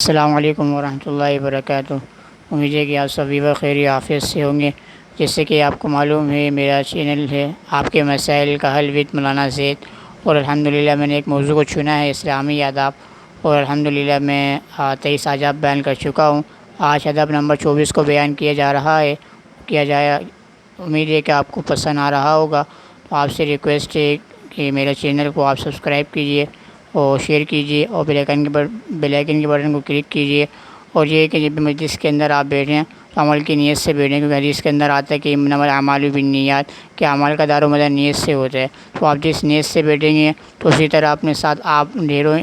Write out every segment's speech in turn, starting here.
السلام علیکم ورحمۃ اللہ وبرکاتہ۔ امید ہے کہ آپ سبھی بخیر عافیت سے ہوں گے۔ جیسے کہ آپ کو معلوم ہے میرا چینل ہے آپ کے مسائل کا حل وتھ مولانا زید، اور الحمدللہ میں نے ایک موضوع کو چنا ہے اسلامی آداب، اور الحمدللہ میں 23 آداب بیان کر چکا ہوں۔ آج ادب نمبر 24 کو بیان کیا جائے۔ امید ہے کہ آپ کو پسند آ رہا ہوگا۔ تو آپ سے ریکویسٹ ہے کہ میرے چینل کو آپ سبسکرائب کیجئے اور شیئر کیجئے اور بیل آئیکن کے بٹن کو کلک کیجئے۔ اور یہ کہ جب بھی مجلس کے اندر آپ بیٹھیں تو عمل کی نیت سے بیٹھیں، کیونکہ حدیث کے اندر آتا ہے کہ انما الاعمال بالنیات، کہ اعمال کا دار و مدار نیت سے ہوتا ہے۔ تو آپ جس نیت سے بیٹھیں گے تو اسی طرح اپنے ساتھ آپ ڈھیروں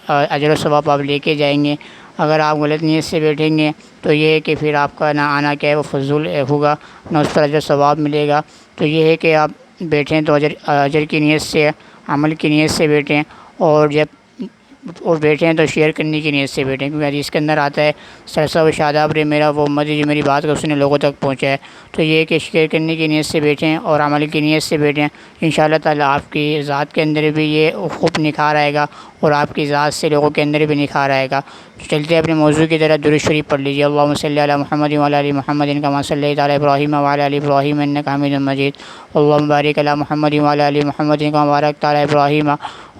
اجر و ثواب آپ لے کے جائیں گے۔ اگر آپ غلط نیت سے بیٹھیں گے تو یہ ہے کہ پھر آپ کا نہ آنا کیا ہے وہ فضول ہوگا، نہ اس پر اجر و ثواب ملے گا۔ تو یہ ہے کہ آپ بیٹھیں تو اجر کی نیت سے، عمل کی نیت سے بیٹھیں، اور بیٹھیں تو شیئر کرنے کی نیت سے بیٹھیں، کیونکہ حدیث کے اندر آتا ہے سرسا و شاداب رے میرا وہ امت جو میری بات کو اس نے لوگوں تک پہنچائے۔ تو یہ کہ شیئر کرنے کی نیت سے بیٹھیں اور عمل کی نیت سے بیٹھیں، انشاءاللہ تعالی آپ کی ذات کے اندر بھی یہ خوب نکھار آئے گا، اور آپ کی ذات سے لوگوں کے اندر بھی نکھار آئے گا۔ چلتے ہیں اپنے موضوع کی طرح، درود شریف پڑھ لیجیے۔ اللہم صلی علی محمد وعلی آل محمد کما صلیت علی ابراہیم وعلی آل ابراہیم انک حمید مجید۔ اللہم بارک علی محمد وعلی آل محمد کما بارکت علی ابراہیم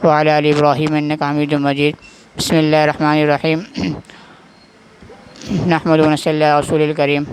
وعلی آل ابراہیم انک حمید مجید۔ بسم اللہ الرحمن الرحیم۔ نحمد و نصلی علی رسول الکریم۔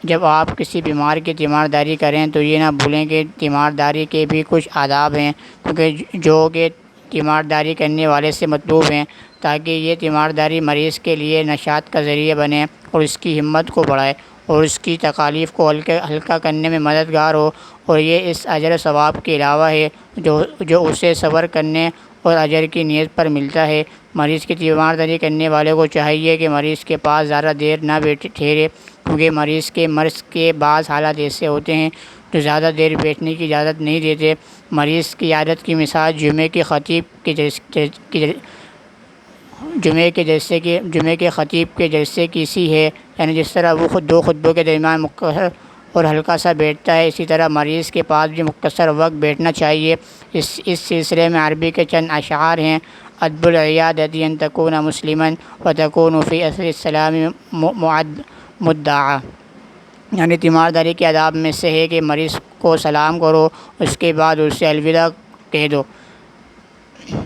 جب آپ کسی بیمار کی تیمارداری کریں تو یہ نہ بھولیں کہ تیمارداری کے بھی کچھ آداب ہیں، کیونکہ جو کہ تیمارداری کرنے والے سے مطلوب ہیں، تاکہ یہ تیمارداری مریض کے لیے نشاط کا ذریعہ بنے اور اس کی ہمت کو بڑھائے اور اس کی تکالیف کو ہلکا کرنے میں مددگار ہو۔ اور یہ اس اجر و ثواب کے علاوہ ہے جو اسے صبر کرنے اور اجر کی نیت پر ملتا ہے۔ مریض کی تیمارداری کرنے والے کو چاہیے کہ مریض کے پاس زیادہ دیر نہ ٹھہرے، کیونکہ مریض کے مرض کے بعض حالات ایسے ہوتے ہیں جو زیادہ دیر بیٹھنے کی اجازت نہیں دیتے۔ مریض کی عادت کی مثال جمعے کے خطیب کے جلسے کی سی ہے، یعنی جس طرح وہ خود دو خطبوں کے درمیان مختصر اور ہلکا سا بیٹھتا ہے، اسی طرح مریض کے پاس بھی مختصر وقت بیٹھنا چاہیے۔ اس سلسلے میں عربی کے چند اشعار ہیں: ادب العیادۃ ان تکون مسلما وتکون فی اثر السلام مدعا، یعنی تیمارداری کے آداب میں سے ہے کہ مریض کو سلام کرو، اس کے بعد اسے الوداع کہہ دو۔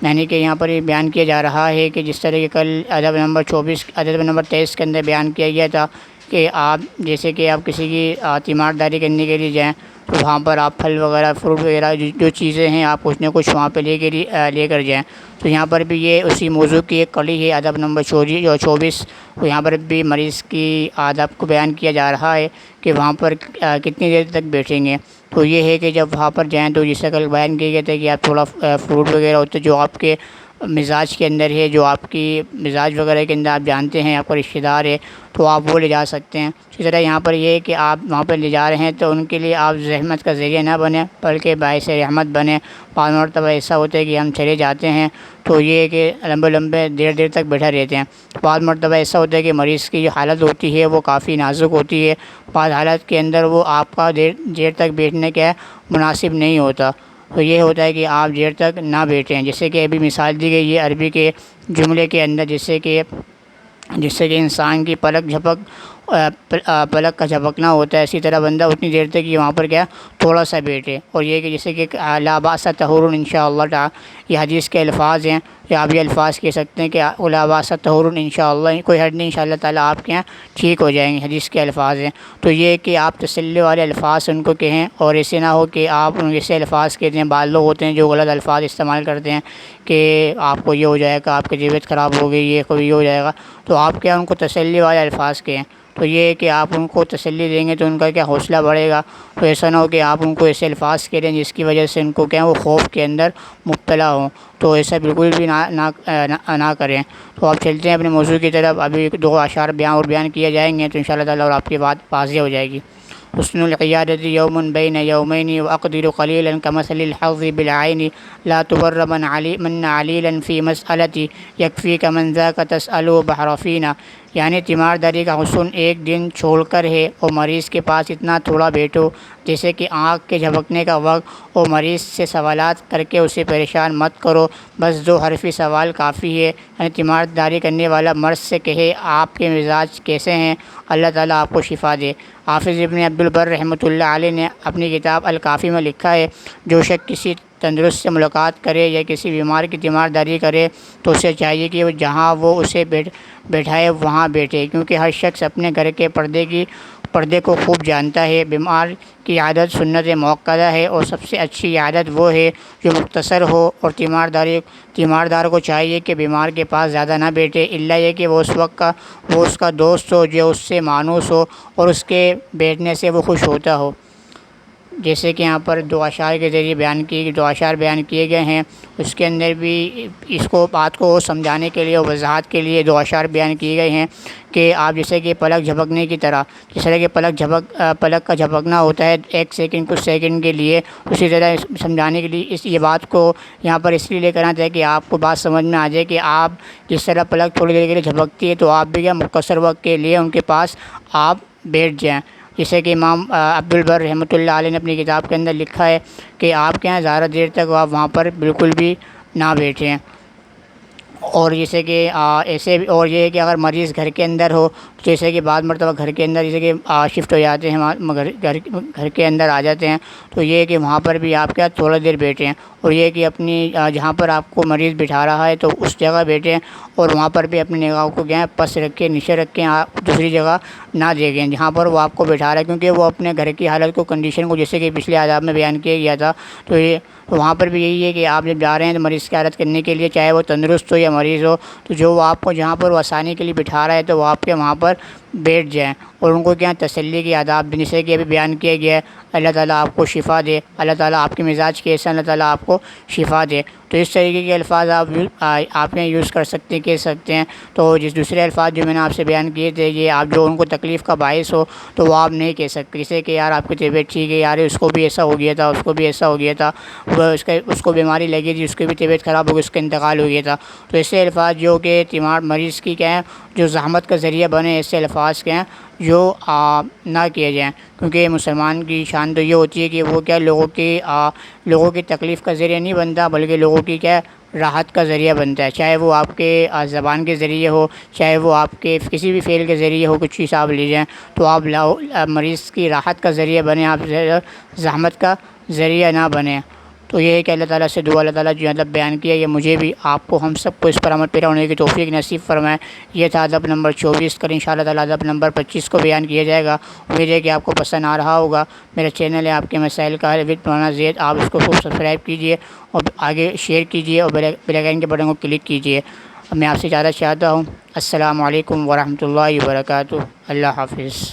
یعنی کہ یہاں پر یہ بیان کیا جا رہا ہے کہ جس طرح کہ کل ادب نمبر 23 کے اندر بیان کیا گیا تھا کہ آپ جیسے کہ آپ کسی کی تیمارداری کرنے کے لیے جائیں تو وہاں پر آپ پھل وغیرہ، فروٹ وغیرہ جو چیزیں ہیں آپ کچھ نہ کچھ وہاں پہ لے کر جائیں۔ تو یہاں پر بھی یہ اسی موضوع کی ایک کڑی ہے، ادب نمبر 24۔ تو یہاں پر بھی مریض کی آداب کو بیان کیا جا رہا ہے کہ وہاں پر کتنی دیر تک بیٹھیں گے۔ تو یہ ہے کہ جب وہاں پر جائیں تو جیسے کل بیان کیا گیا تھا کہ آپ تھوڑا فروٹ وغیرہ ہوتے جو آپ کے مزاج کے اندر ہے، جو آپ کی مزاج وغیرہ کے اندر آپ جانتے ہیں آپ کا رشتہ دار ہے، تو آپ وہ لے جا سکتے ہیں۔ اسی طرح یہاں پر یہ ہے کہ آپ وہاں پر لے جا رہے ہیں تو ان کے لیے آپ زحمت کا ذریعہ نہ بنیں، بلکہ باعث رحمت بنیں۔ بعض مرتبہ ایسا ہوتا ہے کہ ہم چلے جاتے ہیں تو یہ ہے کہ لمبے دیر تک بیٹھا رہتے ہیں۔ بعض مرتبہ ایسا ہوتا ہے کہ مریض کی جو حالت ہوتی ہے وہ کافی نازک ہوتی ہے، بعض حالت کے اندر وہ آپ کا دیر تک بیٹھنے کا مناسب نہیں ہوتا، تو یہ ہوتا ہے کہ آپ دیر تک نہ بیٹھیں۔ جیسے کہ ابھی مثال دی گئی ہے عربی کے جملے کے اندر، جیسے کہ انسان کی پلک کا جھپکنا ہوتا ہے، اسی طرح بندہ اتنی دیر تک یہ وہاں پر تھوڑا سا بیٹھے۔ اور یہ کہ جیسے کہ لا باس طہور انشاءاللہ تعالی، یہ حدیث کے الفاظ ہیں، یا آپ یہ الفاظ کہہ سکتے ہیں کہ لا باس طہور انشاءاللہ، کوئی حرج نہیں انشاءاللہ تعالی آپ کے یہاں ٹھیک ہو جائیں گے، حدیث کے الفاظ ہیں۔ تو یہ کہ آپ تسلی والے الفاظ ان کو کہیں، اور ایسے نہ ہو کہ آپ ان ایسے الفاظ کہتے ہیں۔ بعض لوگ ہوتے ہیں جو غلط الفاظ استعمال کرتے ہیں کہ آپ کو یہ ہو جائے گا، آپ کی طبیعت خراب ہو گئی، یہ ہو جائے گا، تو آپ کیا ان کو تسلی والے الفاظ کہیں۔ تو یہ ہے کہ آپ ان کو تسلی دیں گے تو ان کا کیا حوصلہ بڑھے گا۔ تو ایسا نہ ہو کہ آپ ان کو ایسے الفاظ کہہ دیں جس کی وجہ سے ان کو کیا وہ خوف کے اندر مبتلا ہوں، تو ایسا بالکل بھی نہ کریں۔ تو آپ چلتے ہیں اپنے موضوع کی طرف۔ ابھی 2 اشعار بیان کیے جائیں گے تو انشاءاللہ تعالی اور آپ کی بات واضح ہو جائے گی۔ حسن العیادۃ یوم بین یومین واقدر قلیلا کمثل الحظ بالعین لا تبر من علیلا فی مسألتی یکفیک من ذاک تسأل بحر فینا، یعنی تیمارداری کا حسن ایک دن چھوڑ کر ہے، اور مریض کے پاس اتنا تھوڑا بیٹھو جیسے کہ آنکھ کے جھپکنے کا وقت، اور مریض سے سوالات کر کے اسے پریشان مت کرو، بس 2 حرفی سوال کافی ہے۔ یعنی تیمارداری کرنے والا مرض سے کہے آپ کے مزاج کیسے ہیں، اللہ تعالیٰ آپ کو شفا دے۔ حافظ ابن عبد البر رحمۃ اللہ علیہ نے اپنی کتاب الکافی میں لکھا ہے، جو شخص کسی تندرست سے ملاقات کرے یا کسی بیمار کی تیمارداری کرے تو اسے چاہیے کہ وہ جہاں وہ اسے بیٹھائے وہاں بیٹھے، کیونکہ ہر شخص اپنے گھر کے پردے کو خوب جانتا ہے۔ بیمار کی عادت سنت موقدہ ہے، اور سب سے اچھی عادت وہ ہے جو مختصر ہو، اور تیماردار کو چاہیے کہ بیمار کے پاس زیادہ نہ بیٹھے، الا یہ کہ وہ اس کا دوست ہو جو اس سے مانوس ہو اور اس کے بیٹھنے سے وہ خوش ہوتا ہو۔ جیسے کہ یہاں پر 2 اشعار کے ذریعے 2 اشعار بیان کیے گئے ہیں، اس کے اندر بھی بات کو سمجھانے کے لیے اور وضاحت کے لیے 2 اشعار بیان کیے گئے ہیں کہ آپ جیسے کہ پلک جھپکنے کی طرح، جس طرح کہ پلک کا جھپکنا ہوتا ہے 1 سیکنڈ کچھ سیکنڈ کے لیے، اسی طرح سمجھانے کے لیے یہ بات کو یہاں پر اس لیے کرنا چاہیے کہ آپ کو بات سمجھ میں آ جائے کہ آپ جس طرح پلک تھوڑی دیر کے لیے جھپکتی ہے تو آپ بھی مختصر وقت کے لیے ان کے پاس آپ بیٹھ جائیں۔ جیسے کہ امام عبد البر رحمۃ اللہ علیہ نے اپنی کتاب کے اندر لکھا ہے کہ آپ کے یہاں زیادہ دیر تک آپ وہاں پر بالکل بھی نہ بیٹھیں۔ اور جیسے کہ ایسے بھی، اور یہ ہے کہ اگر مریض گھر کے اندر ہو، جیسے کہ بعض مرتبہ گھر کے اندر جیسے کہ شفٹ ہو جاتے ہیں، گھر کے اندر آ جاتے ہیں، تو یہ ہے کہ وہاں پر بھی آپ کیا تھوڑا دیر بیٹھیں، اور یہ ہے کہ اپنی جہاں پر آپ کو مریض بٹھا رہا ہے تو اس جگہ بیٹھیں، اور وہاں پر بھی اپنی نگاہوں کو پس رکھیں، نیچے رکھیں، آپ دوسری جگہ نہ دیکھیں جہاں پر وہ آپ کو بٹھا رہا ہے، کیونکہ وہ اپنے گھر کی حالت کو، کنڈیشن کو، جیسے کہ پچھلے آداب میں بیان کیا گیا تھا، تو وہاں پر بھی یہی ہے کہ آپ جب جا رہے ہیں تو مریض کی حالت کرنے کے لیے، چاہے وہ تندرست ہو یا مریض ہو، تو جو وہ آپ کو جہاں پر وہ آسانی کے لیے بٹھا رہا ہے تو وہ آپ کے وہاں پر بیٹھ جائیں، اور ان کو تسلی کی آداب دیں، جیسے کہ ابھی بیان کیا گیا ہے، اللہ تعالیٰ آپ کو شفا دے، اللہ تعالیٰ آپ کے مزاج کیسے، اللہ تعالیٰ آپ کو شفا دے۔ تو اس طریقے کے الفاظ آپ میں یوز کر سکتے ہیں، کہہ سکتے ہیں۔ تو جس دوسرے الفاظ جو میں نے آپ سے بیان کیے تھے، یہ آپ جو ان کو تکلیف کا باعث ہو تو وہ آپ نہیں کہہ سکتے، جیسے کہ یار آپ کی طبیعت ٹھیک ہے، یار اس کو بھی ایسا ہو گیا تھا، اس کو بھی ایسا ہو گیا تھا، اس کو بیماری لگی تھی، اس کی بھی طبیعت خراب ہو گئی، اس کا انتقال ہو گیا تھا۔ تو ایسے الفاظ جو کہ مریض کی جو زحمت کا ذریعہ بنے، ایسے الفاظ جو نہ کیے جائیں، کیونکہ مسلمان کی شان تو یہ ہوتی ہے کہ وہ لوگوں کی تکلیف کا ذریعہ نہیں بنتا، بلکہ لوگوں کی راحت کا ذریعہ بنتا ہے، چاہے وہ آپ کے زبان کے ذریعے ہو، چاہے وہ آپ کے کسی بھی فعل کے ذریعے ہو، کچھ حساب لے جائیں، تو آپ مریض کی راحت کا ذریعہ بنیں، آپ زحمت کا ذریعہ نہ بنیں۔ تو یہ ہے کہ اللہ تعالیٰ سے دعا، اللہ تعالیٰ جو ادب بیان کیا، یہ مجھے بھی، آپ کو، ہم سب کو اس پر عمل پیرا ہونے کی توفیق نصیب فرمائے۔ یہ تھا ادب نمبر 24، کل انشاءاللہ تعالیٰ ادب نمبر 25 کو بیان کیا جائے گا۔ امید ہے کہ آپ کو پسند آ رہا ہوگا۔ میرا چینل ہے آپ کے مسائل کا حل وتھ مولانا زید، آپ اس کو خوب سبسکرائب کیجیے اور آگے شیئر کیجیے اور بیل آئیکن کے بٹن کو کلک کیجیے۔ اب میں آپ سے اجازت چاہتا ہوں، السلام علیکم ورحمۃ اللہ وبرکاتہ، اللہ حافظ۔